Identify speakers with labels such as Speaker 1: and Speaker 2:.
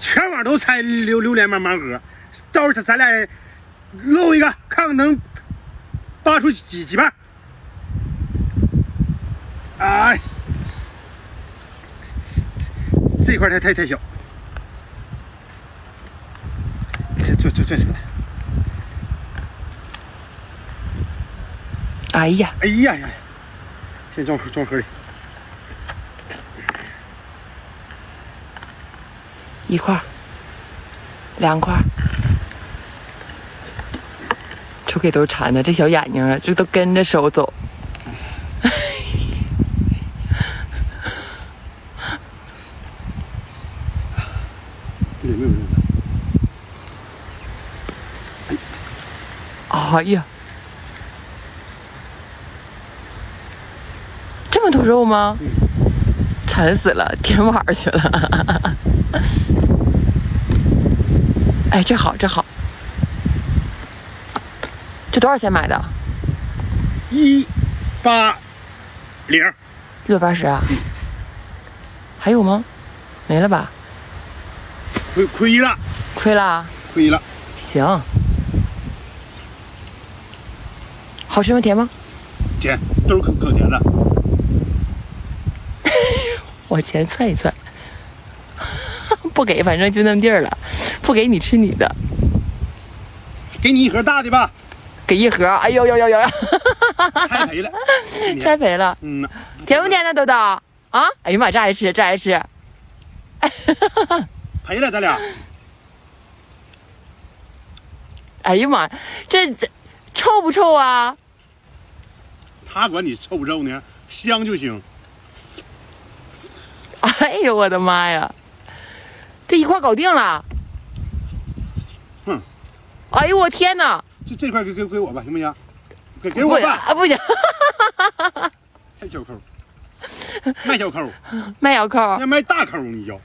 Speaker 1: 全网都猜榴莲盲盒，到时候咱俩搂一个，看看能拔出几瓣。哎，这块太小，转起来。
Speaker 2: 哎呀，
Speaker 1: 先装盒里。
Speaker 2: 1块，2块，瞅给都馋的，这小眼睛啊，这都跟着手走。
Speaker 1: 这里没有肉的。
Speaker 2: 哎呀，这么多肉吗？馋死了，舔碗去了。哎，这好，这多少钱买的？180，680啊？还有吗？没了吧？
Speaker 1: 亏了。
Speaker 2: 行，好吃吗？甜吗？
Speaker 1: 甜，都是可甜的。
Speaker 2: 往前窜一窜，不给，反正就那么地儿了，不给你吃你的，
Speaker 1: 给你1盒大的吧。
Speaker 2: 给1盒，哎呦，
Speaker 1: 拆赔了，
Speaker 2: 拆赔了。甜不甜呢，豆豆？啊？哎呀妈，这爱吃。
Speaker 1: 赔了咱俩。
Speaker 2: 哎呀妈，这臭不臭啊？
Speaker 1: 他管你臭不臭呢，香就行。
Speaker 2: 哎呦我的妈呀，这1块搞定了。哎呦我天哪！
Speaker 1: 这块给我吧，行不行？给我吧。
Speaker 2: 不行。
Speaker 1: 太小抠，卖小抠，
Speaker 2: 卖小抠，
Speaker 1: 要卖大抠，你叫。